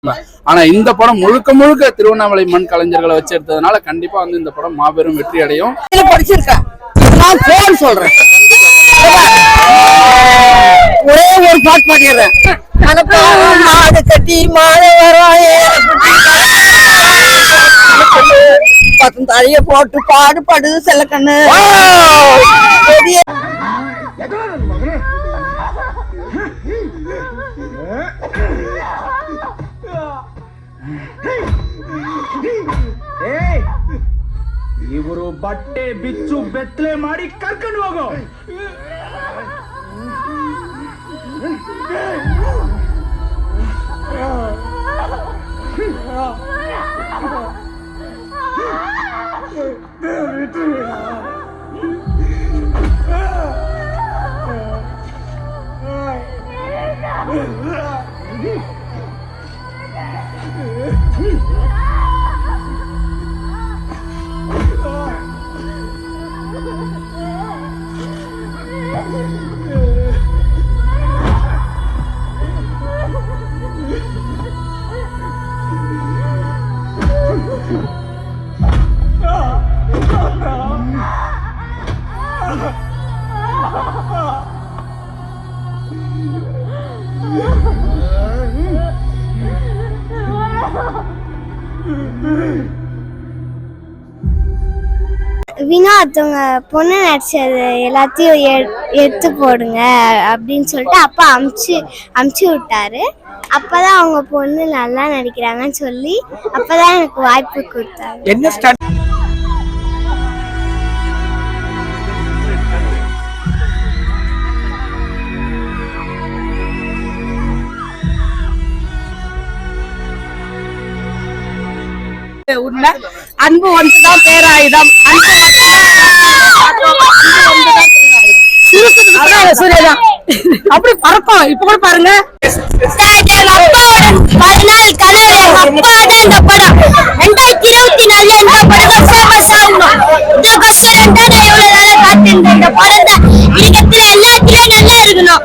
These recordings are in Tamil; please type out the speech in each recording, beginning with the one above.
எடுத்திருக்கலாம். ஆனா இந்த படம் முழுக்க முழுக்க திருவண்ணாமலை மண் கலைஞர்களை வச்சு எடுத்ததுனால கண்டிப்பா வந்து இந்த படம் மாபெரும் வெற்றி அடையும். படிச்சிருக்கேன், சொல்றேன், ஒரே ஒரு பாட்டு பாடிடுறேன். மாடு கட்டி மாடு தழைய போட்டு பாடுபடுது செல்ல கண்ணு. ಇವರು ಬಟ್ಟೆ ಬಿಚ್ಚು ಬೆತ್ತಲೆ ಮಾಡಿ ಕರ್ಕೊಂಡು ಹೋಗೋ. வினா ஒருத்தவங்க பொண்ணு நடிச்சது எல்லாத்தையும் எடுத்து போடுங்க அப்படின்னு சொல்லிட்டு அப்பா அமுச்சு விட்டாரு. அப்பதான் அவங்க பொண்ணு நல்லா நடிக்கிறாங்கன்னு சொல்லி அப்பதான் எனக்கு வாய்ப்பு கொடுத்தாரு. என்ன உண்மை, அன்பு ஒன்றுதான் பேராயுதம். சூரியதான் அப்படி பறக்கும். இப்ப கூட பாருங்க, பதினாலு கனவு அப்பாவோட இந்த படம் 2024 இந்த படம் ஃபேமஸ் ஆகணும். இதுக்கோசரம் தான் நான் இவ்வளவு நாளா காத்திருந்தேன். இந்த படம் தான் இருக்கிறதுல எல்லாத்துலயும் நல்லா இருக்கணும்.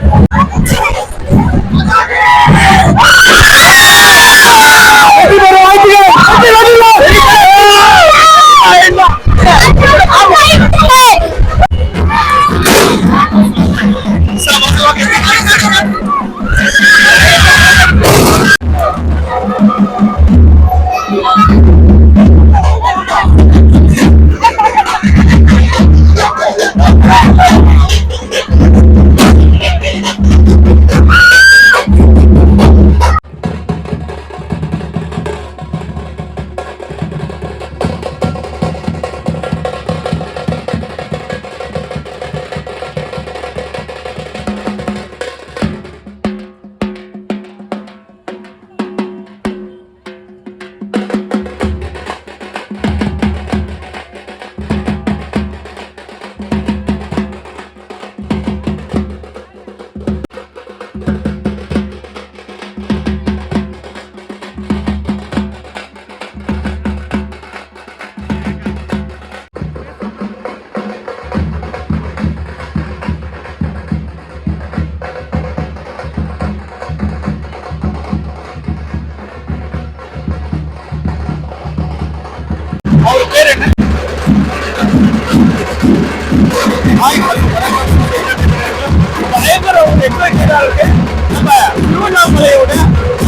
திருவண்ணாமலையோட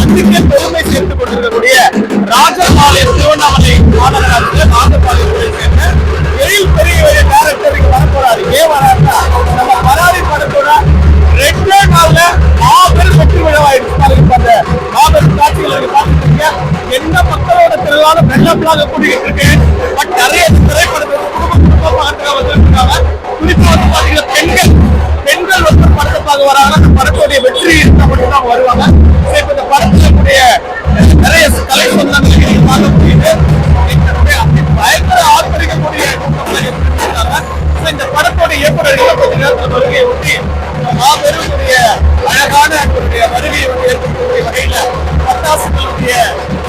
அன்றைக்கு பெருமை சேர்த்து கொண்டிருக்கக்கூடிய ராஜபாளையம் திருவண்ணாமலை மாநகராட்சியில் ராஜபாளையத்தை சேர்ந்த எழில் பெரிய டைரக்டருக்கு வரப்போறாரு. ஏன் வராருன்னா நம்ம பராரி படத்தோட 2 நாள்ல மாபெரும் வெற்றி விழாவாயிருப்பாங்க. மாபெரும் காட்சிகள் பார்த்துருக்கீங்க. என்ன மக்களோட திரளான வெள்ளப்பலாக கூட்டிகிட்டு இருக்கு. பட் நிறைய திரைப்படத்தை குடும்பமாக வந்திருக்காங்க. குறிப்பா வந்து பாத்தீங்கன்னா பெண்கள் வந்து படத்தை பார்க்க வராங்க. அந்த படத்துடைய வெற்றி இருந்தா மட்டும்தான் வருவாங்க. இப்ப இந்த படத்தினுடைய நிறைய கலை சொந்தங்களை பார்க்க முடியுது. பயங்கர ஆதரிக்கக்கூடிய இந்த படத்தோட இயக்குநர்கள் கொஞ்ச நேரத்தில் வருகையை ஒட்டி மாபெருடைய அழகான வருகையை வந்து ஏற்படுத்தக்கூடிய வகையில பட்டாசுகளுடைய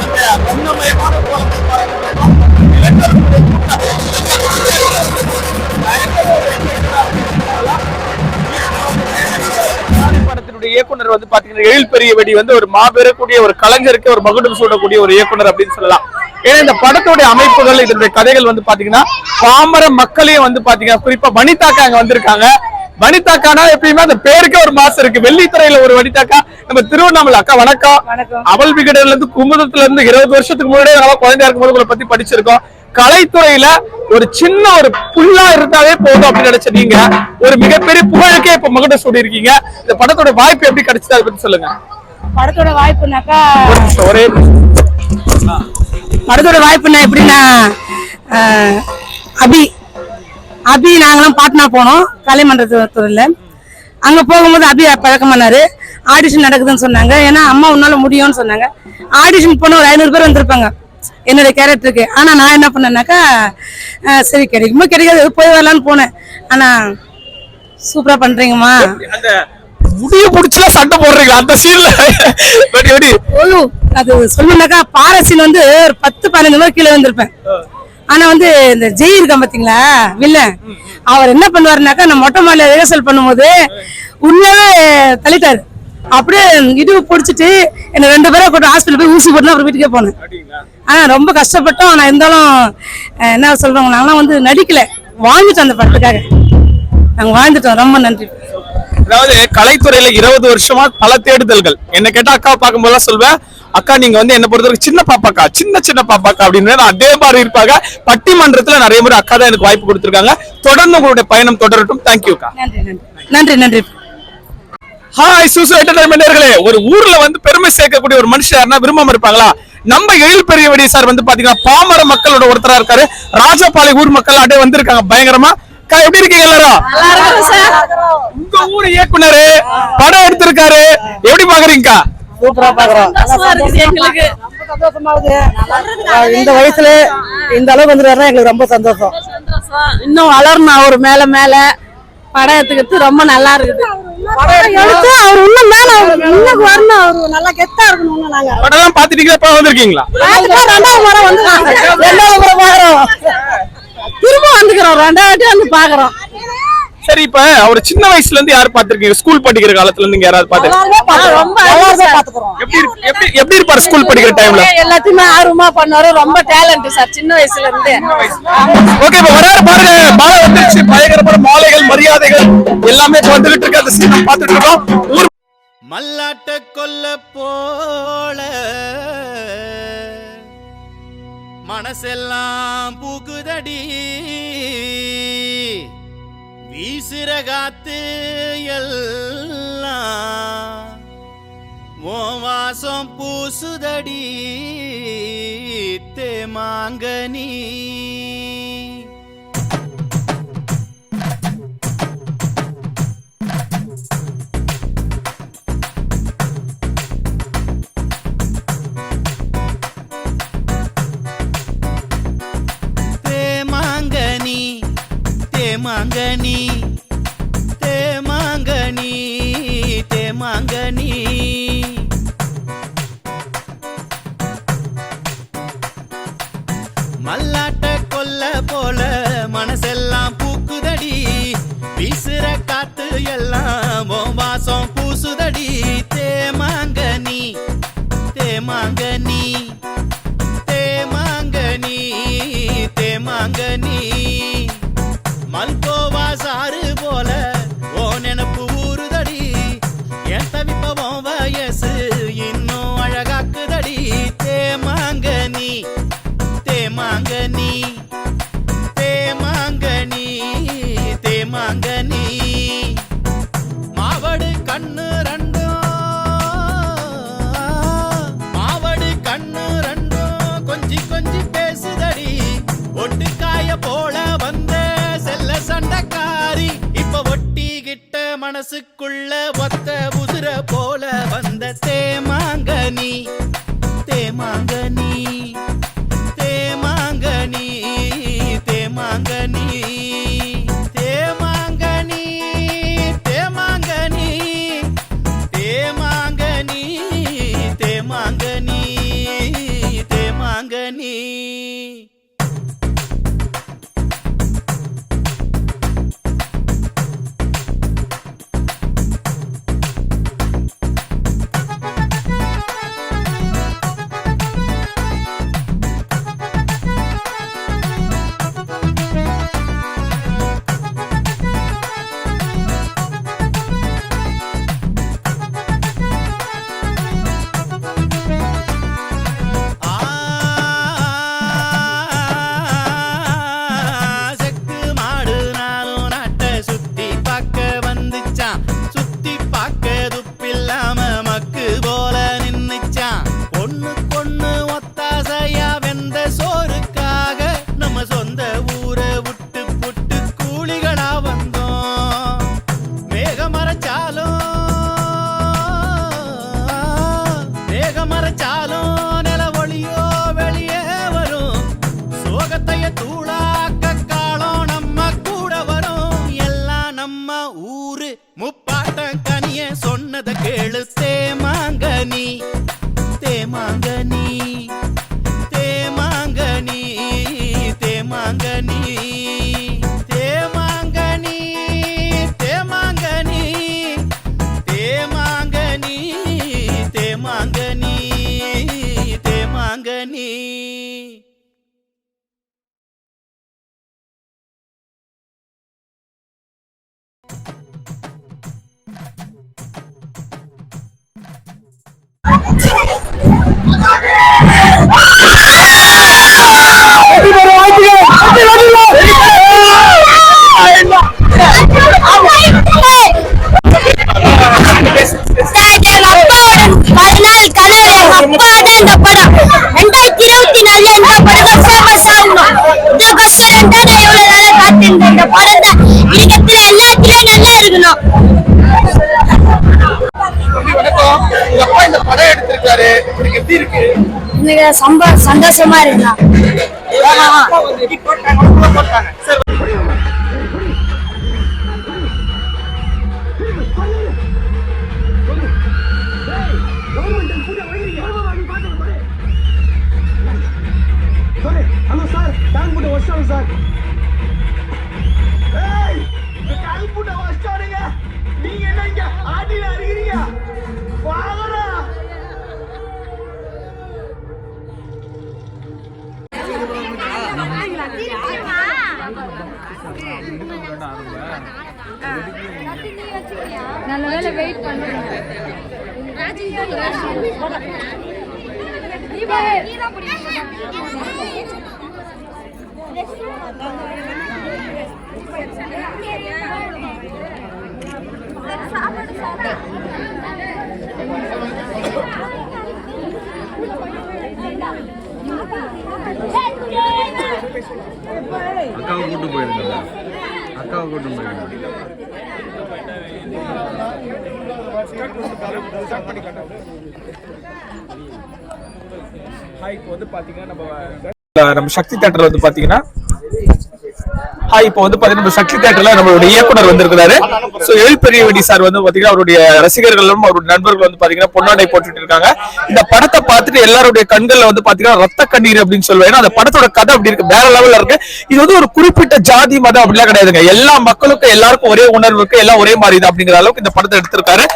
அந்த வண்ணமயமான கோலத்தை பார்க்க இளைஞர்களுடைய படத்தோட இயக்குனர் வந்து பாத்தீங்கன்னா எழில் பெரியவடி வந்து ஒரு மாபெறக்கூடிய ஒரு கலைஞருக்கு ஒரு மகுடம் சூடக்கூடிய ஒரு இயக்குனர் அப்படின்னு சொல்லலாம். ஏன்னா இந்த படத்தோடைய அமைப்புகள் இதனுடைய கதைகள் வந்து பாத்தீங்கன்னா பாமர மக்களையும் வந்து பாத்தீங்கன்னா குறிப்பா வனிதாக்கா அங்க வந்திருக்காங்க. வனிதாக்கானா எப்பயுமே அந்த பேருக்கே ஒரு மாசம் இருக்கு. வெள்ளித்திரையில ஒரு வனிதாக்கா நம்ம திருவண்ணாமலை அக்கா வணக்கம். அவள் விகடன்ல இருந்து குமுதத்துல இருந்து 20 வருஷத்துக்கு முன்னாடியே நல்லா குழந்தையா இருக்கும்போது உங்களை பத்தி படிச்சிருக்கோம். கலைத்துறையில ஒரு சின்ன ஒரு புல்லா இருந்தாலே போதும் அப்படின்னு நினைச்ச நீங்க ஒரு மிகப்பெரிய புகழுக்கே இப்ப மகுடம் சூடி இருக்கீங்க. இந்த படத்தோட வாய்ப்பு எப்படி கிடைச்சது அதை பத்தி சொல்லுங்க. படத்தோட வாய்ப்புனாக்கா ஒரே படத்தோட வாய்ப்புனா எப்படின்னா அபி நாங்களாம் பாட்னா போனோம் கலைமன்றத்துல. அங்க போகும்போது அபி பழக்கம் பண்ணாரு. ஆடிஷன் நடக்குதுன்னு சொன்னாங்க. ஏன்னா அம்மா உன்னால முடியும்னு சொன்னாங்க. ஆடிஷன் போன ஒரு 500 பேர் வந்திருப்பாங்க என்னோட கேரக்டருக்கு. ஆனா நான் என்ன பண்ணேன்னாக்கா சரி கிடைக்குமோ கிடைக்காது போய் வரலான்னு போனேன். ஆனா சூப்பரா பண்றீங்கம்மா. அந்த முடிய புடிச்சுல சண்டை போடுறீங்க அந்த சீன்ல அது சொல்லணும்னாக்கா பாரசீன் வந்து ஒரு 10-15 பேர் கீழே வந்திருப்பேன். ஆனா வந்து இந்த ஜெய் இருக்கான் பாத்தீங்களா வில்லன், அவர் என்ன பண்ணுவாருனாக்கா நான் மொட்டை மாடியில ரிஹர்சல் பண்ணும்போது உண்மையாவே தள்ளிட்டாரு. அப்படியே இடுப்பு பிடிச்சிட்டு என்ன 2 பேரை கூட்ட ஹாஸ்பிட்டல் போய் ஊசி போட்டு அப்புறம் வீட்டுக்கே போனேன். ஆனா ரொம்ப கஷ்டப்பட்டோம். ஆனா இருந்தாலும் என்ன சொல்றோம், நாங்களாம் வந்து நடிக்கல, வாழ்ந்துட்டோம் அந்த படத்துக்காக. நாங்க வாழ்ந்துட்டோம். ரொம்ப நன்றி. அதாவது கலைத்துறையில 20 வருஷமா பல தேடுதல்கள். என்ன கேட்டா அக்காவை பார்க்கும்போது சொல்வேன், அக்கா நீங்க வந்து என்ன பொறுத்தவரைக்கும் சின்ன பாப்பாக்கா சின்ன பாப்பாக்கா அப்படின்னு அதே மாதிரி இருப்பாங்க. பட்டிமன்றத்துல நிறைய முறை அக்கா தான் எனக்கு வாய்ப்பு கொடுத்திருக்காங்க. தொடர்ந்து உங்களுடைய பயணம் தொடரட்டும். தேங்க்யூ அக்கா. நன்றி நன்றி. ஹாய் சூசு என்டர்டைன்மெண்டர்களே, ஒரு ஊர்ல வந்து பெருமை சேர்க்கக்கூடிய ஒரு மனுஷன் யாருன்னா விரும்பாம இருப்பாங்களா? நம்ம எழில் பெரியவடி சார் வந்து பாத்தீங்கன்னா பாமர மக்களோட ஒருத்தரா இருக்காரு. ராஜபாளை ஊர் மக்கள் அப்படியே வந்திருக்காங்க பயங்கரமா. அக்கா எப்படி இருக்கீங்க எல்லாரும்? உங்க ஊர் இயக்குனர் படம் எடுத்திருக்காரு, எப்படி பாக்குறீங்கக்கா? சூப்பரா பாக்குறோம். எங்களுக்கு இந்த வயசுல இந்த அளவுக்கு வந்துருவாருன்னா எங்களுக்கு ரொம்ப சந்தோஷம். இன்னும் வளரணும். அவர் மேல மேல படம் எடுத்துக்கிறது ரொம்ப நல்லா இருக்குது. எடுத்து அவர் இன்னும் மேல இன்னும் வரணும். அவர் நல்லா கெத்தா இருக்கணும். நாங்க படம் பாத்துட்டீங்களா? இப்ப வந்திருக்கீங்களா? 2வது முறை வந்து 2வது முறை பாக்குறோம். திரும்ப வந்துக்கிறோம். 2வது வந்து பாக்குறோம். சரி, இப்ப அவர் சின்ன வயசுல இருந்து யாரு பாத்துருக்கீங்க? ஸ்கூல் படிக்கிற காலத்துல இருந்து யாராவது எப்படி இருப்பாரு ஸ்கூல் படிக்கிற டைம்ல? எல்லாத்தையுமே ஆர்வமா பண்ணுவாரு. ரொம்ப டேலண்ட் சார் சின்ன வயசுல இருந்து. ஓகே, இப்ப வராரு பாருங்க. மாலை வந்துருச்சு. பயங்கரமான மாலைகள் மரியாதைகள் எல்லாமே வந்துகிட்டு இருக்கு. அந்த சீன் பாத்துட்டு இருக்கோம். ஊர் மல்லாட்ட கொல்ல போல மனசெல்லாம் பூக்குதடி, வீசுற காத்து எல்லாம் ஓ வாசம் பூசுதடி தேமாங்கனி. தேமாங்கனி தேமாங்கனி தேமாங்கனி தேமாங்கனி. மல்லாட்ட கொல்ல போல மனசெல்லாம் பூக்குதடி, வீசுற காத்து எல்லாம் வாசம் பூசுதடி தேமாங்கனி தேமாங்கனி தேமாங்கனி தேமாங்கனி. மல்கோவா சாறு போல ஓ நெனப்பு ஊறுதடி, என் தவிப்பவன் சொன்னத கேளு தேமாங்கனி தேமாங்கனி தேமாங்கனி தேமாங்கனி தேமாங்கனி தேமாங்கனி தேமாங்கனி தேமாங்கனி தேமாங்கனி. சந்தோஷமா இருக்கலாம். நல்ல வேளை வெயிட் பண்ணுங்க. அக்காவை கூட்டு போயிருங்க. அக்காவை கூட்டு போயிருங்க. இப்போ வந்து பாத்தீங்கன்னா நம்ம சக்தி தியேட்டர்ல வந்து பாத்தீங்கன்னா இப்போ வந்து பாத்தீங்கன்னா சக்தி தியேட்டர்ல நம்மளுடைய இயக்குனர் வந்திருக்கிறாரு. சோ எழுப்பெரியவடி சார் வந்து பாத்தீங்கன்னா அவருடைய ரசிகர்களும் அவருடைய நண்பர்கள் வந்து பாத்தீங்கன்னா பொன்னாடை போட்டுட்டு இருக்காங்க. இந்த படத்தை பார்த்துட்டு எல்லாருடைய கண்கள்ல வந்து பாத்தீங்கன்னா ரத்த கண்ணீர் அப்படின்னு சொல்லுவாங்க. அந்த படத்தோட கதை அப்படி இருக்கு, வேற லெவல்ல இருக்கு. இது வந்து ஒரு குறிப்பிட்ட ஜாதி மதம் அப்படிலாம் கிடையாதுங்க. எல்லா மக்களுக்கும் எல்லாருக்கும் ஒரே உணர்வு இருக்கு, எல்லாம் ஒரே மாதிரி தான் அப்படிங்கிற அளவுக்கு இந்த படத்தை எடுத்திருக்காரு.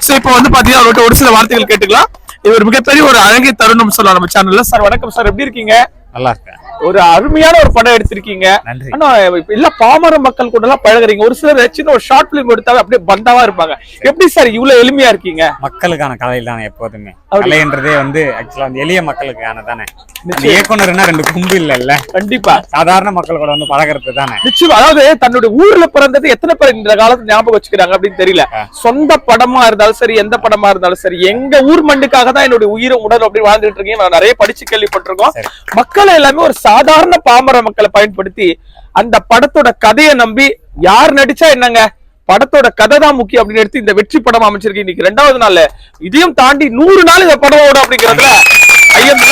சோ இப்போ வந்து பாத்தீங்கன்னா அவர்கிட்ட ஒரு சில வார்த்தைகள் கேட்டுக்கலாம். இவர் மிகப்பெரிய ஒரு அழகிய தருணம் சொல்லலாம் நம்ம சேனல்ல. சார் வணக்கம் சார், எப்படி இருக்கீங்க? நல்லா இருக்கேன். ஒரு அருமையான ஒரு படம் எடுத்திருக்கீங்க. ஆனா எல்லா பாமர மக்கள் கூட எல்லாம் பழகுறீங்க. ஒரு சிலர் சின்ன ஒரு ஷார்ட் பிலிம் எடுத்தாலும் அப்படியே பந்தாவா இருப்பாங்க. எப்படி சார் இவ்வளவு எளிமையா இருக்கீங்க? மக்களுக்கான கலை தானே எப்போதுமே. கலைன்றதே வந்து ஆக்சுவலா வந்து எளிய மக்களுக்கான தானே. இயக்குனர்னா ரெண்டு கும்பு இல்ல, கண்டிப்பா சாதாரண மக்கள் கூட வந்து பழகிறது தானே. நிச்சயம். அதாவது தன்னுடைய ஊர்ல பிறந்தது எத்தனை பேர் இந்த காலத்துல ஞாபகம் வச்சுக்கிறாங்க அப்படின்னு தெரியல. சொந்த படமா இருந்தாலும் சரி, எந்த படமா இருந்தாலும் சரி, எங்க ஊர் மண்ணுக்காக தான் என்னுடைய உயிரை உணர்வு அப்படி வாழ்ந்துட்டு இருக்கீங்க. நான் நிறைய படிச்சு கேள்விப்பட்டிருக்கோம். மக்கள் எல்லாமே ஒரு சாதாரண பாமர மக்களை பயன்படுத்தி அந்த படத்தோட கதையை நம்பி யார் நடிச்சா என்னங்க, படத்தோட கதை தான் முக்கியம் அப்படின்னு எடுத்து இந்த வெற்றி படம் அமைச்சிருக்கு. இன்னைக்கு 2வது நாள், இதையும் தாண்டி 100 நாள் இந்த படம் ஓடும் அப்படிங்கறதுல ஐயம்.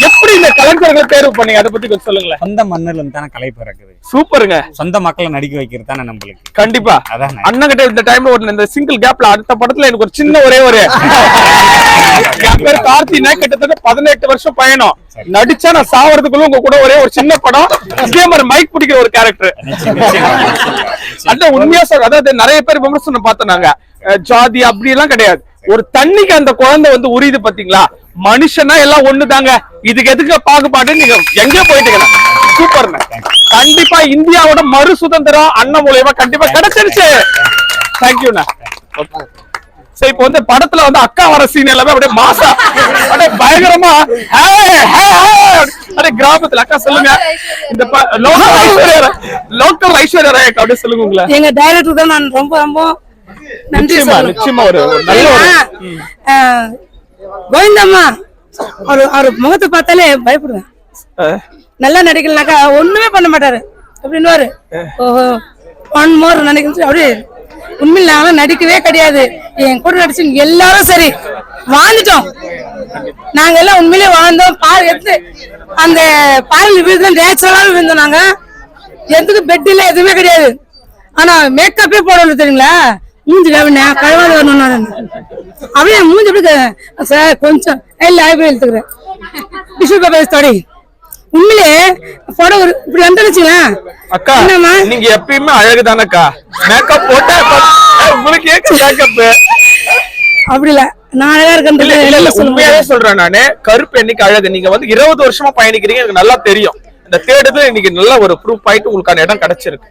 எப்படி இந்த கலைஞர்களை தேர்வு பண்ணீங்க, அதை பத்தி கொஞ்சம் சொல்லுங்களேன். சொந்த மண்ணில் இருந்து தானே கலை பிறக்குது. சூப்பருங்க. சொந்த மக்களை நடிக்க வைக்கிறது தானே நம்மளுக்கு. கண்டிப்பா. அதான் அண்ணன் கிட்ட இந்த டைம்ல ஒரு இந்த சிங்கிள் கேப்ல அடுத்த படத்துல எனக்கு ஒரு சின்ன ஒரே ஒரு என் பேர் கார்த்தினா, கிட்டத்தட்ட 18 வருஷம் பயணம் நடிச்சா நான் சாவறதுக்குள்ள உங்க கூட ஒரே ஒரு சின்ன படம். இதே மாதிரி மைக் பிடிக்கிற ஒரு கேரக்டர். அந்த உண்மையா சார், அதாவது நிறைய பேர் விமர்சனம் பார்த்தோம் நாங்க, ஜாதி அப்படி எல்லாம் கிடையாது. ஒரு தண்ணிக்கு அந்த குழந்தை வந்து உரியுது பாத்தீங்களா, மனுஷனா எல்லாம் ஒண்ணுதாங்க. இதுக்கு எதுக்கு பாகுபாடு, நீங்க எங்க போயிட்டு சூப்பர்ங்க. கண்டிப்பா இந்தியாவோட மறு சுதந்திரம் அண்ணன் மூலமா கண்டிப்பா கிடைச்சிருச்சு. தேங்க்யூண்ணா. சரி, இப்போ வந்து படத்துல வந்து அக்கா வர சீன் எல்லாமே அப்படியே மாசா அப்படியே பயங்கரமா அப்படியே கிராமத்துல அக்கா சொல்லுங்க. இந்த லோக்கல் ஐஸ்வர்யா ராய் அப்படியே சொல்லுங்க. உங்களை எங்க டைரக்டர் தான் நான் ரொம்ப ரொம்ப நன்றி சொல்லணும். நிச்சயமா ஒரு நல்ல கோவிந்தம்மா அவர் முகத்தை பார்த்தாலே பயப்படுவேன். நல்லா நடிக்கலனாக்கா ஒண்ணுமே பண்ண மாட்டாரு அப்படின்னு. ஓஹோ ஒன் மோர் நினைக்கணும் அப்படியே. உண்மையில் நாங்களும் நடிக்கவே கிடையாது. என் கூட நடிச்சு எல்லாரும் சரி வாழ்ந்துட்டோம். நாங்க எல்லாம் உண்மையிலே வாழ்ந்தோம். எடுத்து அந்த பாடல் விழுந்து நேச்சுரலாக விழுந்தோம். நாங்க எதுக்கு பெட் இல்ல எதுவுமே கிடையாது. ஆனா மேக்கப்பே போடணும் தெரியுங்களா, மூஞ்சி கழுவின கழுவாத வரணும் அப்படியே மூஞ்சி எப்படி சார் கொஞ்சம் லைப்ரரி எடுத்துக்கிறேன் டிஷ்யூ பேப்பர் தொடி உண்மையிலே போட இப்படி வந்துருச்சுங்களேன். அக்கா நீங்க எப்பயுமே அழகுதானக்கா, மேக்கப் போட்டா உங்களுக்கு ஏக்க மேக்கப் அப்படி இல்ல, நான் அழகா இருக்கேன். உண்மையாவே சொல்றேன் நானு, கருப்பு என்னைக்கு அழகு. நீங்க வந்து 20 வருஷமா பயணிக்கிறீங்க, எனக்கு நல்லா தெரியும். இந்த தேடுதல் இன்னைக்கு நல்ல ஒரு ப்ரூஃப் ஆயிட்டு உங்களுக்கான இடம் கிடைச்சிருக்கு.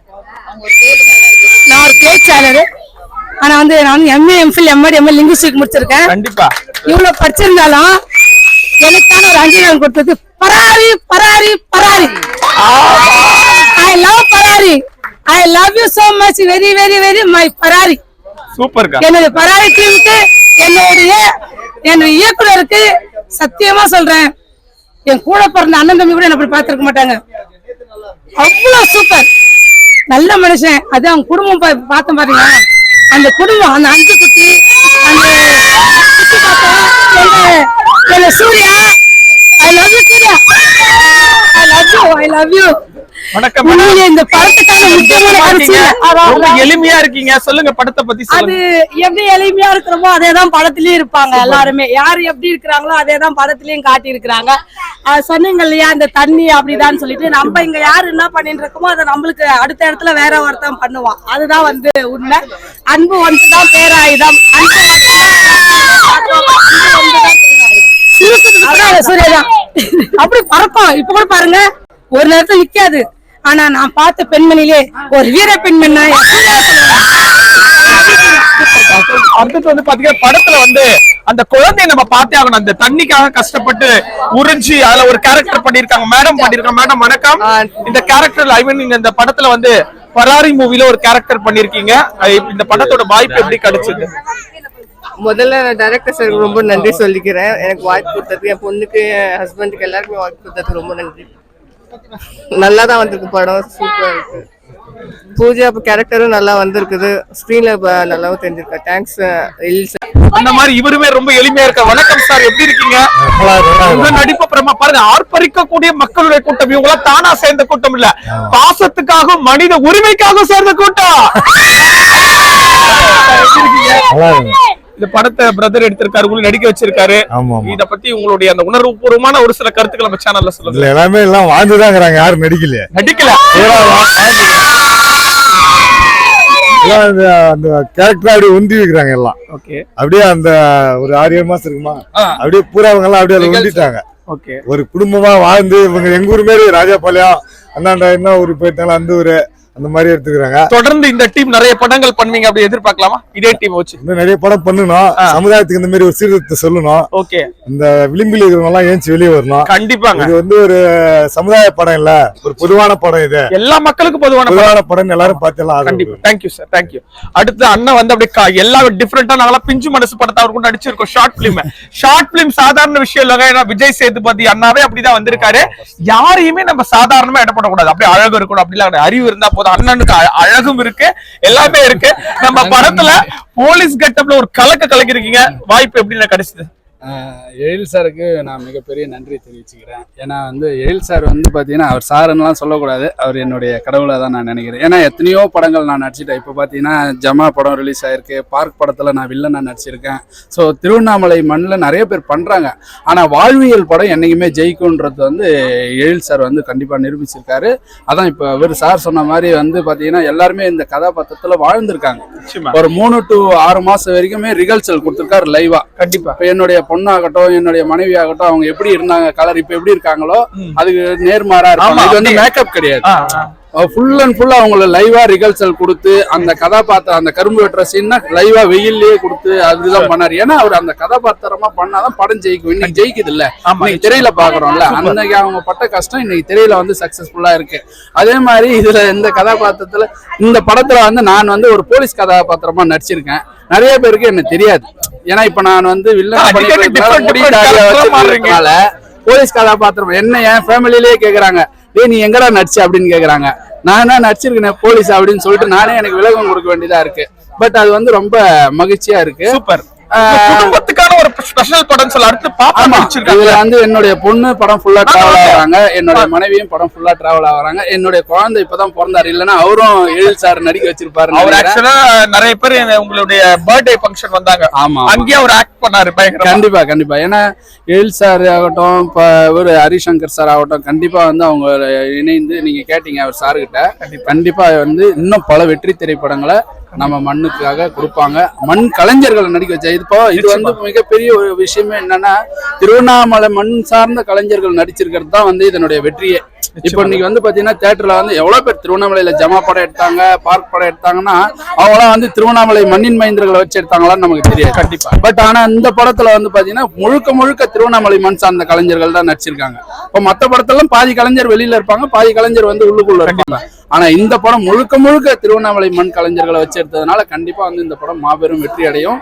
நான் ஒரு பேச்சாளர், ஆனா வந்து நான் MA MPhil MAD ML linguistic முடிச்சிருக்கேன். கண்டிப்பா இவ்வளவு படிச்சிருந்தாலும் எனக்கான ஒரு அங்கீகாரம் கொடுத்தது Parari Parari Parari. I love Parari, I love you so much, very very very my Parari. சூப்பர்க்கா. என்னோட பராரி டீமுக்கு, என்னுடைய இயக்குனருக்கு சத்தியமா சொல்றேன், என் கூட பிறந்த அண்ணன் தம்பி கூட என்ன அப்படி பார்த்திருக்க மாட்டாங்க. அவ்வளவு சூப்பர், நல்ல மனுஷன். அது அவங்க குடும்பம் பார்த்தோம் பாத்தீங்களா, அந்த குடும்பம், அந்த 5 குட்டி, அந்த Suriya, I love you Suriya, I love you, I love you. வணக்கம். இந்த படத்துக்கான முக்கியமான ரொம்ப எளிமையா இருக்கீங்க, சொல்லுங்க படத்தை பத்தி சொல்லுங்க. அது எப்படி எளிமையா இருக்கிறோமோ அதேதான் படத்திலயும் இருப்பாங்க எல்லாருமே. யாரு எப்படி இருக்கிறாங்களோ அதேதான் படத்திலயும் காட்டி இருக்கிறாங்க. சொன்னீங்க இல்லையா, இந்த தண்ணி அப்படிதான் சொல்லிட்டு, நம்ம இங்க யாரு என்ன பண்ணிட்டு இருக்கோமோ அதை நம்மளுக்கு அடுத்த இடத்துல வேற ஒருத்தன் பண்ணுவான். அதுதான் வந்து உண்மை. அன்பு ஒன்றுதான் பேராயுதம், சூரியதான் அப்படி பறப்போம். இப்ப கூட பாருங்க, ஒரு நேரத்துல நிக்காது. ஆனா நான் பார்த்த பெண்மணிலே ஒரு வீர பெண்மணி. அடுத்து வந்து பாத்தீங்கன்னா படத்துல வந்து அந்த குழந்தைய நம்ம பார்த்தே ஆகணும். அந்த தண்ணிக்காக கஷ்டப்பட்டு உறிஞ்சி அதுல ஒரு கேரக்டர் பண்ணிருக்காங்க. மேடம் பண்ணிருக்காங்க. மேடம் வணக்கம். இந்த கேரக்டர் ஐ மீன் நீங்க இந்த படத்துல வந்து பராரி மூவில ஒரு கேரக்டர் பண்ணிருக்கீங்க. இந்த படத்தோட வாய்ப்பு எப்படி கிடைச்சது? முதல்ல டைரக்டர் சார் ரொம்ப நன்றி சொல்லிக்கிறேன். எனக்கு வாய்ப்பு கொடுத்ததுக்கு, என் பொண்ணுக்கு, என் ஹஸ்பண்டுக்கு எல்லாருக்குமே வாய்ப்பு கொடுத்ததுக்கு ரொம்ப நன்றி. நல்லா தான் வந்திருக்கு படம், சூப்பரா இருக்கு. பூஜா கேரக்டரும் நல்லா வந்திருக்குது, ஸ்கிரீன்ல நல்லாவும் தெரிஞ்சிருக்கா. தேங்க்ஸ் எழில் சார். அந்த மாதிரி இவருமே ரொம்ப எளிமையா இருக்க. வணக்கம் சார், எப்படி இருக்கீங்க? உங்க நடிப்பு பிரமா பாருங்க, ஆர்ப்பரிக்கக்கூடிய மக்களுடைய கூட்டம். இவங்க எல்லாம் தானா சேர்ந்த கூட்டம் இல்ல, பாசத்துக்காக மனித உரிமைக்காக சேர்ந்த கூட்டம். இந்த படத்தை பிரதர் எடுத்திருக்காரு, உங்களுக்கு நடிக்க வச்சிருக்காரு. இத பத்தி உங்களுடைய அந்த உணர்வுபூர்வமான ஒரு சில கருத்துக்களை நம்ம சேனல்ல சொல்லுங்க. எல்லாமே எல்லாம் வாழ்ந்துதான் யாரும் நடிக்கல. அந்த கேரக்டர் அப்படியே ஒண்டி வைக்கிறாங்க எல்லாம். அப்படியே அந்த ஒரு 6-7 மாசம் இருக்குமா, அப்படியே பூரா அவங்க எல்லாம் அப்படியே ஒண்டிட்டாங்க. ஒரு குடும்பமா வாழ்ந்து இவங்க எங்க ஊர் மாரி ராஜாபாளையம் அண்ணாண்டா என்ன ஊரு போயிட்டாலும் அந்த ஊரு அந்த மாதிரி எடுத்துக்கிறாங்க. தொடர்ந்து இந்த டீம் நிறைய படங்கள் பண்ணுவீங்க அப்படி எதிர்பார்க்கலாமா? இதே டீம் வச்சு இன்னும் நிறைய படம் பண்ணணும். சமுதாயத்துக்கு இந்த மாதிரி ஒரு சீர்திருத்தத்தை சொல்லணும். ஓகே, இந்த விளிம்பில் இருக்கிறவங்க எல்லாம் ஏஞ்சி வெளியே வரணும். கண்டிப்பாங்க. இது வந்து ஒரு சமுதாய படம் இல்ல, ஒரு பொதுவான படம். இது எல்லா மக்களுக்கும் பொதுவான படம், எல்லாரும் பார்த்தலாம். கண்டிப்பா. Thank you sir, thank you. அடுத்து அண்ணன் வந்து அப்படியே எல்லா டிஃபரெண்டா நாங்களா பிஞ்சு மனசு படத்தை அவர் கொண்டு நடிச்சிருக்கோம். Short film. ஷார்ட் பிலிம் சாதாரண விஷயம் இல்லைங்க. ஏன்னா விஜய் சேதுபதி அண்ணாவே அப்படிதான் வந்திருக்காரு. யாரையுமே நம்ம சாதாரணமா இடப்படக்கூடாது, அப்படியே அழகு இருக்கணும். அப்படிலாம் அறிவு இருந்தா போதும். அண்ணனுக்கு அழகும் இருக்கு, எல்லாமே இருக்கு. நம்ம படத்துல போலீஸ் கெட்டப்ல ஒரு கலக்கிருக்கீங்க. வாய்ப்பு எப்படி கிடைச்சது? எழில் சாருக்கு நான் மிகப்பெரிய நன்றி தெரிவிச்சுக்கிறேன். ஏன்னா வந்து எழில் சார் வந்து பார்த்தீங்கன்னா, அவர் சாருன்னெலாம் சொல்லக்கூடாது, அவர் என்னுடைய கடவுளாக தான் நான் நினைக்கிறேன். ஏன்னா எத்தனையோ படங்கள் நான் நடிச்சிட்டேன். இப்போ பார்த்தீங்கன்னா ஜமா படம் ரிலீஸ் ஆயிருக்கு, பார்க் படத்தில் நான் வில்லனாக நடிச்சிருக்கேன். ஸோ திருவண்ணாமலை மண்ணில் நிறைய பேர் பண்ணுறாங்க. ஆனால் வாழ்வியல் படம் என்றைக்குமே ஜெயிக்கும்ன்றது வந்து எழில் சார் வந்து கண்டிப்பாக நிரூபிச்சிருக்காரு. அதான் இப்போ இவர் சார் சொன்ன மாதிரி வந்து பார்த்தீங்கன்னா எல்லாருமே இந்த கதாபாத்திரத்தில் வாழ்ந்திருக்காங்க. ஒரு 3 to 6 மாதம் வரைக்குமே ரிகல்சல் கொடுத்துருக்காரு லைவா. கண்டிப்பாக இப்போ என்னுடைய பொண்ணாகட்டும், என்னுடைய மனைவி ஆகட்டும், அவங்க எப்படி இருந்தாங்க, கலர் இப்ப எப்படி இருக்காங்களோ அதுக்கு நேர்மாறா இருக்கும். இது வந்து மேக்கப் கிடையாது, ஃபுல் அண்ட் ஃபுல் அவங்கள லைவா ரிகல்சல் கொடுத்து அந்த கதாபாத்திரம், அந்த கரும்பு வெட்டுற சீன்னா லைவா வெயிலே கொடுத்து அதுதான் பண்ணாரு. ஏன்னா அவர் அந்த கதாபாத்திரமா பண்ணாதான் படம் ஜெயிக்கும். இன்னைக்கு ஜெயிக்குது இல்ல, இன்னைக்கு திரையில பாக்குறோம்ல, அன்னைக்கு அவங்க பட்ட கஷ்டம் இன்னைக்கு திரையில வந்து சக்சஸ்ஃபுல்லா இருக்கு. அதே மாதிரி இதுல இந்த கதாபாத்திரத்துல, இந்த படத்துல வந்து நான் வந்து ஒரு போலீஸ் கதாபாத்திரமா நடிச்சிருக்கேன். நிறைய பேருக்கு என்ன தெரியாது. ஏன்னா இப்ப நான் வந்து போலீஸ் கதாபாத்திரம் என்ன என் ஃபேமிலிலேயே கேக்குறாங்க, நீ எங்கடா நடிச்ச அப்படின்னு கேக்குறாங்க. நான் என்ன நடிச்சிருக்கேன் போலீஸ் அப்படின்னு சொல்லிட்டு நானே எனக்கு விளக்கம் கொடுக்க வேண்டியதா இருக்கு. பட் அது வந்து ரொம்ப மகிழ்ச்சியா இருக்கு. சூப்பர். குடும்பத்துக்கான ஒரு ஸ்பெஷல் படம் சொல்ல அடுத்து பாப்பா ஆமா நடிச்சிருக்காங்க. இதுல வந்து என்னுடைய பொண்ணு படம் ஃபுல்லா டிராவல் ஆகுறாங்க, என்னுடைய மனைவியும் படம் ஃபுல்லா டிராவல் ஆகுறாங்க, என்னுடைய குழந்தை இப்பதான் பிறந்தாரு, இல்லன்னா அவரும் எழில் சார் நடிக்க வச்சிருப்பாரு. அவர் ஆக்சுவலா நிறைய பேர் உங்களுடைய பர்த்டே ஃபங்க்ஷன் வந்தாங்க, ஆமா அங்கேயே அவர் ஆக்ட் பண்ணாரு பயங்கரமா. கண்டிப்பா கண்டிப்பா. ஏன்னா எழில் சார் ஆகட்டும், இப்ப ஒரு ஹரிசங்கர் சார் ஆகட்டும், கண்டிப்பா வந்து அவங்க இணைந்து நீங்க கேட்டீங்க அவர் சார் கிட்ட, கண்டிப்பா வந்து இன்னும் பல வெற்றி திரைப்படங்களை நம்ம மண்ணுக்காக கொடுப்பாங்க. மண் கலைஞர்களை நடிக்க வச்சா இது வந்து மிகப்பெரிய ஒரு விஷயமே என்னன்னா, திருவண்ணாமலை மண் சார்ந்த கலைஞர்கள் நடிச்சிருக்கிறது தான் வந்து இதனுடைய வெற்றியே. இப்போ இன்னைக்கு வந்து பாத்தீங்கன்னா தியேட்டர்ல வந்து எவ்வளவு பேர் திருவண்ணாமலையில ஜமா படம் எடுத்தாங்க, பார்க் படம் எடுத்தாங்கன்னா அவங்களாம் வந்து திருவண்ணாமலை மண்ணின் மைந்தர்களை வச்சு எடுத்தாங்களான்னு நமக்கு தெரியாது கண்டிப்பா. பட் ஆனா இந்த படத்துல வந்து பாத்தீங்கன்னா முழுக்க முழுக்க திருவண்ணாமலை மண் சார்ந்த கலைஞர்கள் தான் நடிச்சிருக்காங்க. இப்போ மற்ற படத்தெல்லாம் பாதி கலைஞர் வெளியில இருப்பாங்க, பாதி கலைஞர் வந்து உள்ளுக்குள்ள இருப்பாங்க. ஆனா இந்த படம் முழுக்க முழுக்க திருவண்ணாமலை மண் கலைஞர்களை வச்சு எடுத்ததுனால கண்டிப்பா வந்து இந்த படம் மாபெரும் வெற்றி அடையும்.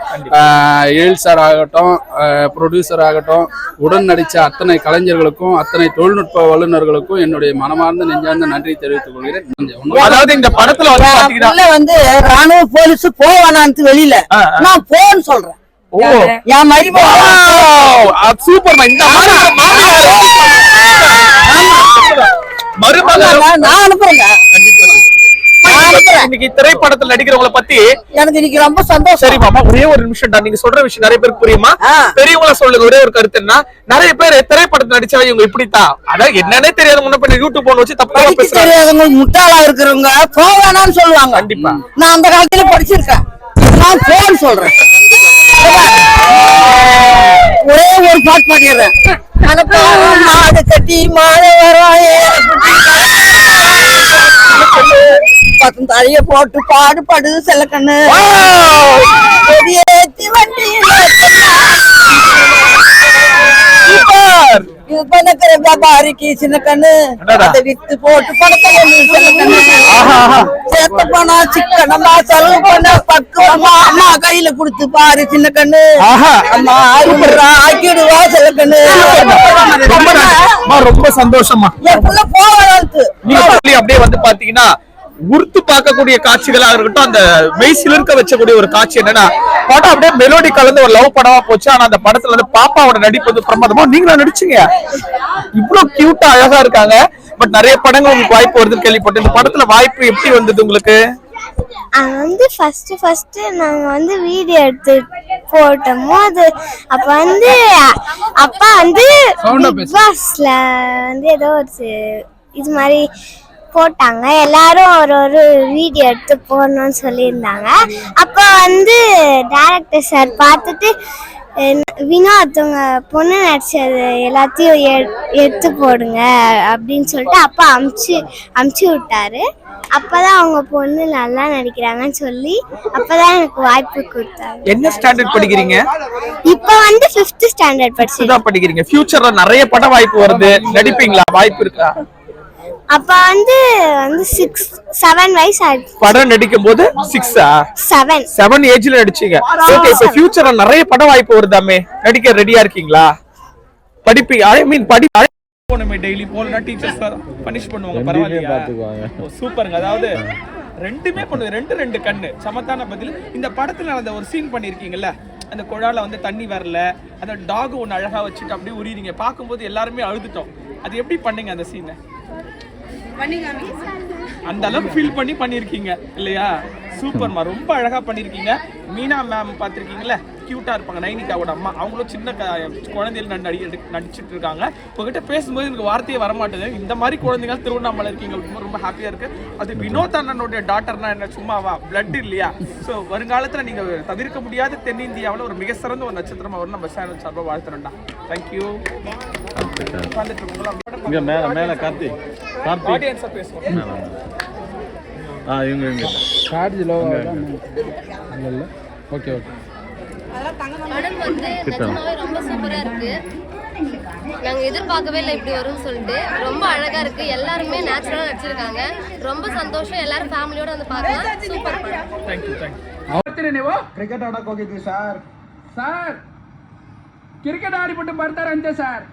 எழில் சார் ஆகட்டும், ப்ரொடியூசர் ஆகட்டும், உடன் நடிச்ச அத்தனை கலைஞர்களுக்கும் அத்தனை தொழில்நுட்ப வல்லுநர்களுக்கும் என்னுடைய மனமார்ந்த நெஞ்சார்ந்த நன்றி தெரிவித்துக் கொள்கிறேன். அதாவது இந்த படத்துல வந்து பாத்தீங்கன்னா வந்து ராணுவ போலீஸ் போவானான்னு வெளியில நான் போன்னு சொல்றேன். என் சூப்பர். இந்த நான் அனுப்புறேங்க. இன்னைக்கு திரைப்படத்தில் நடிக்கிறவங்களை பத்தி எனக்கு இன்னைக்கு ரொம்ப சந்தோஷம். சரி மாமா, ஒரே ஒரு நிமிஷம் தான். நீங்க சொல்ற விஷயம் நிறைய பேருக்கு புரியுமா? பெரியவங்கள சொல்லுங்க. ஒரே ஒரு கருத்து என்ன, நிறைய பேர் திரைப்படத்தில் நடிச்சவங்க இவங்க இப்படித்தான், அதான் என்னன்னே தெரியாத முன்ன பண்ணி யூடியூப் போன் வச்சு தப்பா தெரியாதவங்க முட்டாளா இருக்கிறவங்க போவேனான்னு சொல்லுவாங்க. கண்டிப்பா நான் அந்த காலத்துல படிச்சிருக்கேன், நான் போன்னு சொல்றேன். ஒரே ஒரு பாட்டு பாடிடுறேன். மாடு கட்டி மாடு பக்கம் தழைய போட்டு பாடுபடு செல்லக்கண்ணு ஏத்தி வண்டி இது பண்ணக்கிற வியாபாரிக்கு சின்ன கண்ணு அதை வித்து போட்டு பணத்தை செல்லக்கண்ணு சேர்த்த போனா சிக்கனமா செலவு பண்ண பக்குவமா அம்மா கையில குடுத்து பாரு சின்ன கண்ணு, அம்மா ஆக்கிடுவா செல்லக்கண்ணு. ரொம்ப சந்தோஷமா எப்ப போவாங்க. நீங்க அப்படியே வந்து பாத்தீங்கன்னா உறுத்து பார்க்கக்கூடிய காட்சிகளா இருக்கட்டும், அந்த மெய்சில் இருக்க வச்சக்கூடிய ஒரு காட்சி என்னன்னா, படம் அப்படியே மெலோடி கலந்து ஒரு லவ் படமா போச்சு. ஆனா அந்த படத்துல வந்து பாப்பாவோட நடிப்பு வந்து பிரமாதமா நீங்களும் நடிச்சீங்க, இவ்வளவு கியூட்டா அழகா இருக்காங்க. பட் நிறைய படங்கள் உங்களுக்கு வாய்ப்பு வருதுன்னு கேள்விப்பட்டேன். இந்த படத்துல வாய்ப்பு எப்படி வந்தது உங்களுக்கு? வந்து ஃபர்ஸ்ட் நாங்க வந்து வீடியோ எடுத்து போட்டோம் போது அப்ப வந்து அப்பா வந்து பிக் பாஸ்ல வந்து ஏதோ ஒரு இது மாதிரி போட்டாங்க, எல்லாரும் ஒரு வீடியோ எடுத்து போடணும்னு சொல்லியிருந்தாங்க. அப்போ வந்து டைரக்டர் சார் பார்த்துட்டு வினோத் உங்க பொண்ணு நடிச்சது எல்லாத்தையும் எடுத்து போடுங்க அப்படின்னு சொல்லிட்டு அப்பா அமுச்சு விட்டாரு. அப்பதான் அவங்க பொண்ணு நல்லா நடிக்கிறாங்கன்னு சொல்லி அப்பதான் எனக்கு வாய்ப்பு கொடுத்தாங்க. என்ன ஸ்டாண்டர்ட் படிக்கிறீங்க? இப்ப வந்து 5th ஸ்டாண்டர்ட் படிக்கிறீங்க. ஃபியூச்சர்ல நிறைய பட வாய்ப்பு வருது, நடிப்பீங்களா? வாய்ப்பு இருக்கா? அப்ப வந்து 6-7 வயசு ஆயிடுச்சு. படம் நடிக்கும் போது 7 ஏஜ்ல நடிச்சீங்க. ஓகே, இப்ப ஃபியூச்சர்ல நிறைய பட வாய்ப்பு வருதாமே, நடிக்க ரெடியா இருக்கீங்களா? படிப்பீங்க? ஐ மீன் போனமே டெய்லி போலனா டீச்சர்ஸ் பனிஷ் பண்ணுவாங்க, பரவாயில்லையா? பாத்துக்குவாங்க. சூப்பர்ங்க. அதாவது ரெண்டுமே பண்ணுது, ரெண்டு கண்ணு சமத்தான பதில். இந்த படத்துல அந்த ஒரு சீன் பண்ணிருக்கீங்கல்ல, அந்த குழால வந்து தண்ணி வரல, அந்த டாக் ஒன்னு அழகா வச்சுட்டு அப்படியே உரிறீங்க, பார்க்கும்போது எல்லாருமே அழுதுட்டோம். அது எப்படி பண்ணீங்க அந்த சீனை? அந்த அளவுக்கு ஃபீல் பண்ணி பண்ணிருக்கீங்க இல்லையா? சூப்பர்மா, ரொம்ப அழகா பண்ணிருக்கீங்க. மீனா மேம் பாத்திருக்கீங்களா, கியூட்டா இருப்பாங்க, நைனிகாவோட அம்மா. அவங்களும் சின்ன குழந்தைகள் நடிச்சிட்டு இருக்காங்க. உங்ககிட்ட பேசும்போது எனக்கு வார்த்தையே வரமாட்டேது. இந்த மாதிரி குழந்தைங்க திருவண்ணாமலை இருக்கீங்க அப்படின்னு ரொம்ப ஹாப்பியா இருக்கு. அது வினோத் அண்ணனுடைய டாட்டர்னா என்ன சும்மாவா, பிளட் இல்லையா? ஸோ வருங்காலத்துல நீங்க தவிர்க்க முடியாத தென்னிந்தியாவில் ஒரு மிக சிறந்த ஒரு நட்சத்திரமா வரும். நம்ம சேனல் சார்பாக வாழ்த்துறோம்டா. தேங்க்யூ. மேல கார்த்தி ஆடியன்ஸா பேசுவோம். ஓகே படம் வந்து நிஜமாவே ரொம்ப சூப்பரா இருக்கு. நாங்க எதிர்பார்க்கவே இல்லை இப்படி வரும்னு சொல்லிட்டு. ரொம்ப அழகா இருக்கு, எல்லாருமே நேச்சுரலா நடிச்சிருக்காங்க. ரொம்ப சந்தோஷம், எல்லாரும் ஃபேமிலியோட வந்து பார்க்கலாம். சூப்பர் படம். Thank you. ನೀವು ಕ್ರಿಕೆಟ್ ಆಡಕ್ ಹೋಗಿದ್ವಿ ಸರ್. ಕ್ರಿಕೆಟ್ ಆಡಿಬಿಟ್ಟು ಬರ್ತಾರಂತೆ ಸರ್.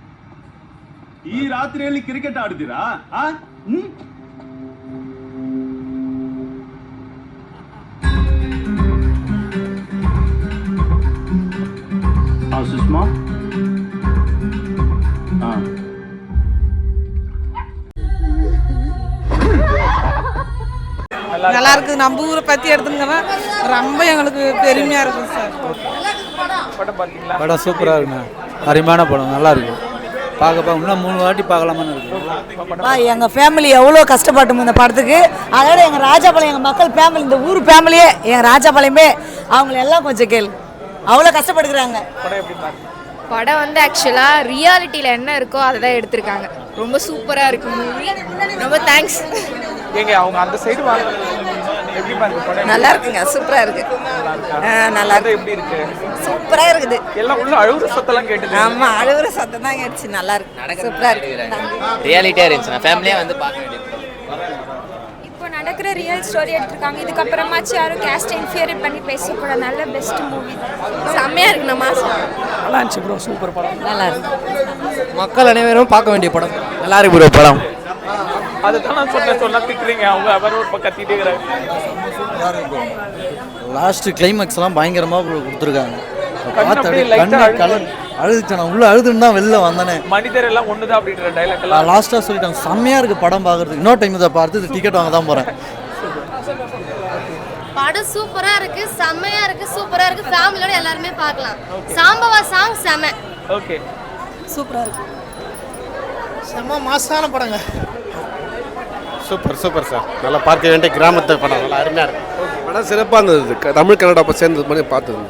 ಈ ರಾತ್ರಿಯಲ್ಲಿ ಕ್ರಿಕೆಟ್ ಆಡ್ತೀರಾ? small? நல்லா இருக்கு. நம்ம ஊரை பத்தி எடுத்துங்கன்னா ரொம்ப எங்களுக்கு பெருமையா இருக்கும் சார். படம் பார்த்தீங்களா? படம் சூப்பராக இருக்குண்ணா, அருமையான படம், நல்லா இருக்கு. பார்க்க இன்னும் 3 வாட்டி பார்க்கலாமான்னு இருக்கு. எங்கள் ஃபேமிலி எவ்வளோ கஷ்டப்பட்டோம் இந்த படத்துக்கு. அதோட எங்கள் ராஜாபாளையம் எங்கள் மக்கள் ஃபேமிலி, இந்த ஊர் ஃபேமிலியே எங்கள் ராஜாபாளையமே அவங்கள எல்லாம் கொஞ்சம் கேளு, அவ்வளோ கஷ்டப்படுகிறாங்க. படம் எப்படி பாருங்க? படம் வந்து ஆக்சுவலாக ரியாலிட்டியில் என்ன இருக்கோ அதை தான் எடுத்திருக்காங்க. ரொம்ப சூப்பராக இருக்கு மூவி. ரொம்ப தேங்க்ஸ். ஏங்க அவங்க அந்த சைடு வாங்க. எப்படி பாருங்க படம்? நல்லா இருக்குங்க, சூப்பராக இருக்கு. நல்லா இருக்கு. எப்படி இருக்கு? சூப்பராக இருக்குது. எல்லாம் உள்ள அழுகுற சத்தம்லாம் கேட்டது. ஆமாம், அழுகுற சத்தம் தான் கேட்டுச்சு. நல்லா இருக்கு, சூப்பராக இருக்கு. ரியாலிட்டியாக இருந்துச்சு, நான் ஃபேமிலியாக வந்து பார்க்க வேண்டியது. இப்போ நடக்கிற ரியல் ஸ்டோரி எடுத்திருக்காங்க. இதுக்கப்புறமாச்சும் யாரும் கேஸ்ட் இன்ஃபியர் பண்ணி பேசக்கூடாது. நல்ல பெஸ்ட் மூவி, செம்மையாக இருக்கு. நம்ம நல்லா இருந்துச்சு ப்ரோ, சூப்பர் படம். நல்லா இருக்கு. மக்கள் அனைவரும் பார்க்க வேண்டிய படம். நல்லா இருக்கு ப்ரோ படம். அதுதான் நான் சொன்னா திட்டுறீங்க, அவங்க அவர் ஒரு பக்கம் கத்திட்டே இருக்கிறாங்க. லாஸ்ட் கிளைமேக்ஸ்லாம் பயங்கரமாக கொடுத்துருக்காங்க. அழுதுச்சேன், உள்ள அழுதுன்னு தான் வெளில வந்தானே. மனிதர் எல்லாம் ஒண்ணுதான் அப்படின்ற டைலாக் எல்லாம் லாஸ்ட்டாக சொல்லிட்டாங்க. செம்மையாக இருக்குது படம் பார்க்குறதுக்கு. இன்னொரு டைம் இதை பார்த்து டிக்கெட் வாங்க தான் போகிறேன். படம் சூப்பராக இருக்கு, செம்மையாக இருக்கு, சூப்பராக இருக்கு. ஃபேமிலியோட எல்லாருமே பார்க்கலாம். சாம்பவா சாங் செம. ஓகே, சூப்பராக இருக்கு. செம்ம மாசான படங்க. சூப்பர் சூப்பர் சார், நல்லா பார்க்க வேண்டிய கிராமத்து படம், நல்லா அருமையாக இருக்குது. படம் சிறப்பாக இருந்தது. தமிழ் கன்னடா சேர்ந்தது மாதிரி பார்த்தது.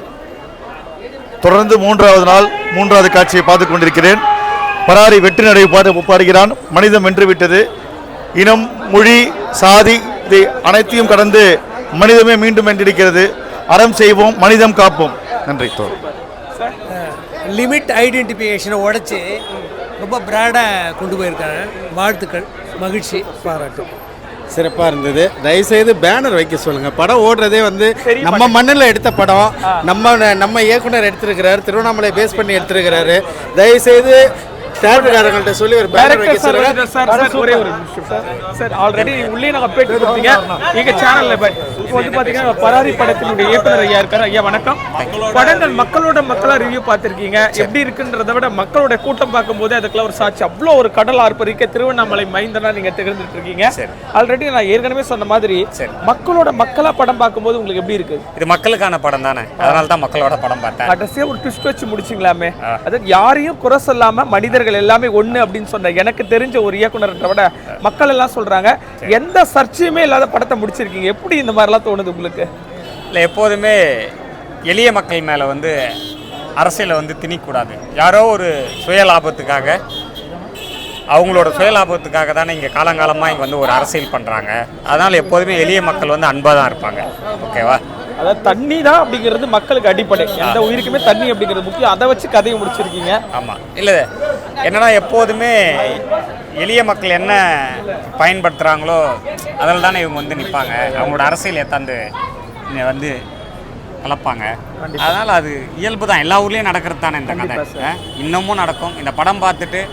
தொடர்ந்து 3வது நாள் 3வது காட்சியை பார்த்து கொண்டிருக்கிறேன். பராரி வெற்றி நடை பாடுகிறான். மனிதம் வென்றுவிட்டது. இனம், மொழி, சாதி இதை அனைத்தையும் கடந்து மனிதமே மீண்டும் வென்றிருக்கிறது. அறம் செய்வோம், மனிதம் காப்போம். நன்றி. லிமிட் ஐடென்டிஃபிகேஷனை உடைச்சி ரொம்ப பிராடாக கொண்டு போயிருக்காங்க. வாழ்த்துக்கள், மகிழ்ச்சி, பாராட்டு. சிறப்பாக இருந்தது. தயவுசெய்து பேனர் வைக்க சொல்லுங்க. படம் ஓடுறதே வந்து நம்ம மண்ணில் எடுத்த படம். நம்ம இயக்குனர் எடுத்திருக்கிறாரு, திருவண்ணாமலை பேஸ் பண்ணி எடுத்திருக்கிறாரு. தயவுசெய்து தேட்டர்காரங்கள்ட்ட சொல்லி ஒரு பேனர் வைக்க சொல்லுங்க. சார் ஒரே ஒரு நிமிஷம் சார். சார் ஆல்ரெடி உள்ளே நாங்கள் பேட்டி கொடுத்தீங்க எங்க சேனல்ல. இப்போ வந்து பாத்தீங்கன்னா பராரி படத்தினுடைய இயக்குனர் ஐயா இருக்காரு. ஐயா வணக்கம். படங்கள் மக்களோட மக்களா ரிவ்யூ பார்த்திருக்கீங்க. எப்படி இருக்குன்றதை விட மக்களோட கூட்டம் பார்க்கும்போது அதுக்குள்ள ஒரு சாட்சி. அவ்வளோ ஒரு கடல் ஆர்ப்பரிக்க திருவண்ணாமலை மைந்தனா நீங்க திகழ்ந்துட்டு இருக்கீங்க. ஆல்ரெடி நான் ஏற்கனவே சொன்ன மாதிரி மக்களோட மக்களா படம் பார்க்கும்போது உங்களுக்கு எப்படி இருக்கு? இது மக்களுக்கான படம் தானே, அதனால தான் மக்களோட படம் பார்த்தேன். கடைசியா ஒரு ட்விஸ்ட் வச்சு முடிச்சிங்களாமே. அதாவது யாரையும் குறை சொல்லாம மனிதர்கள் எல்லாமே ஒண்ணு அப்படின்னு சொன்ன எனக்கு தெரிஞ்ச ஒரு இயக்குனர்ன்ற விட மக்கள் எல்லாம் சொல்றாங்க எந்த சர்ச்சையுமே இல்லாத படத்தை முடிச்சிருக்கீங்க. எப்படி இந்த மாதிரிலாம் தோணுது உங்களுக்கு? இல்லை, எப்போதுமே எளிய மக்கள் மேலே வந்து அரசியலை வந்து திணிக்கூடாது. யாரோ ஒரு சுய லாபத்துக்காக, அவங்களோட சுய லாபத்துக்காக தானே இங்கே காலங்காலமாக இங்கே வந்து ஒரு அரசியல் பண்ணுறாங்க. அதனால் எப்போதுமே எளிய மக்கள் வந்து அன்பாக தான் இருப்பாங்க. ஓகேவா? அதாவது தண்ணி தான் அப்படிங்கிறது மக்களுக்கு அடிப்படை. எந்த உயிருக்குமே தண்ணி அப்படிங்கிறது முக்கியம். அதை வச்சு கதையை முடிச்சிருக்கீங்க. ஆமாம். இல்லை, என்னன்னா எப்போதுமே எளிய மக்கள் என்ன பயன்படுத்துகிறாங்களோ அதில் தானே இவங்க வந்து நிற்பாங்க. அவங்களோட அரசியல் ஏற்றாந்து வந்து கலப்பாங்க. அதனால் அது இயல்பு தான், எல்லா ஊர்லேயும் நடக்கிறது தானே இந்த கதை. இன்னமும் நடக்கும். இந்த படம் பார்த்துட்டு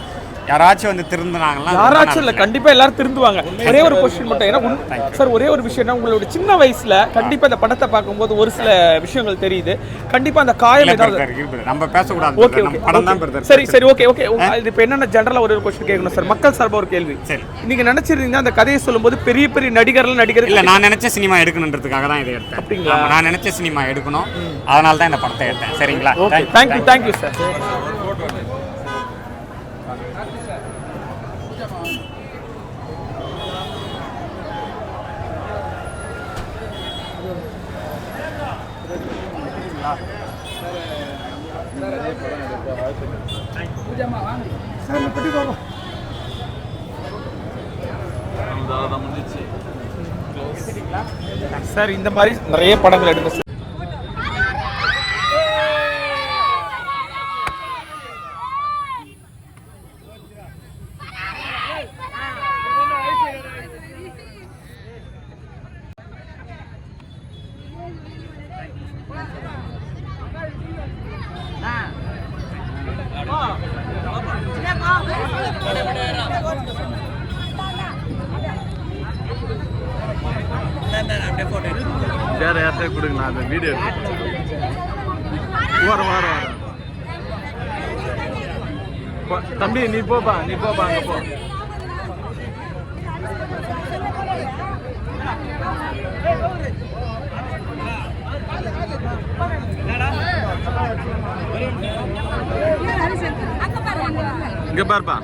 யாராச்சும் வந்து திருந்துனாங்களா? யாராச்சும் இல்லை, கண்டிப்பாக எல்லாரும் திருந்துவாங்க. ஒரே ஒரு கொஸ்டின் மட்டும். ஏன்னா சார் ஒரே ஒரு விஷயம், உங்களோட சின்ன வயசுல கண்டிப்பாக இந்த படத்தை பார்க்கும்போது ஒரு சில விஷயங்கள் தெரியுது. கண்டிப்பாக அந்த காயம் ஏதாவது நம்ம பேசக்கூடாது. ஓகே, படம் தான். சரி சரி, ஓகே ஓகே. இது இப்போ என்னென்ன ஜென்ரலாக ஒரு கொஸ்டின் கேட்கணும் சார், மக்கள் சார்பாக ஒரு கேள்வி. சரி, நீங்க நினைச்சிருந்தீங்கன்னா அந்த கதையை சொல்லும்போது பெரிய பெரிய நடிகர் இல்லை, நான் நினைச்ச சினிமா எடுக்கணுன்றதுக்காக தான் இதை எடுத்தேன். அப்படிங்களா? நான் நினைச்ச சினிமா எடுக்கணும், அதனால தான் இந்த படத்தை எடுத்தேன். சரிங்களா? Thank you thank you sir. சார் இந்த மாதிரி நிறைய படங்கள் எடுங்க சார். வேற யார்கிட்ட கொடுங்க, நான் அந்த வீடியோ வர தம்பி நீ போப்பா அங்க போ. இங்க பாருப்பா.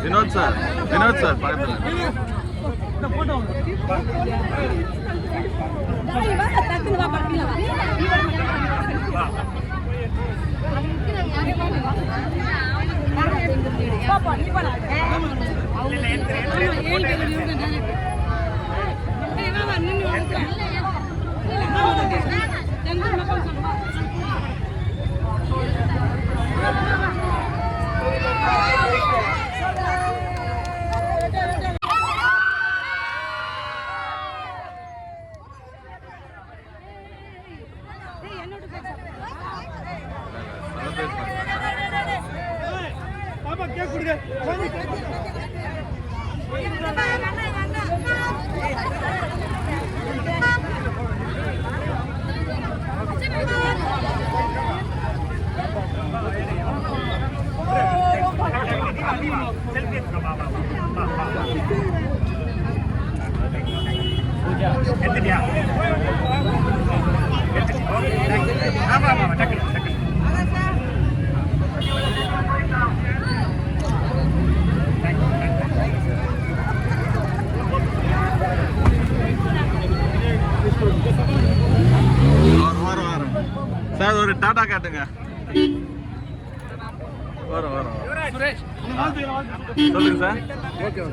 வினோத் சார் பக்கத்துல சார் ஒரு டாடா காட்டுங்க. வரும் சுரேஷ் சொல்லுங்க சார். ஓகே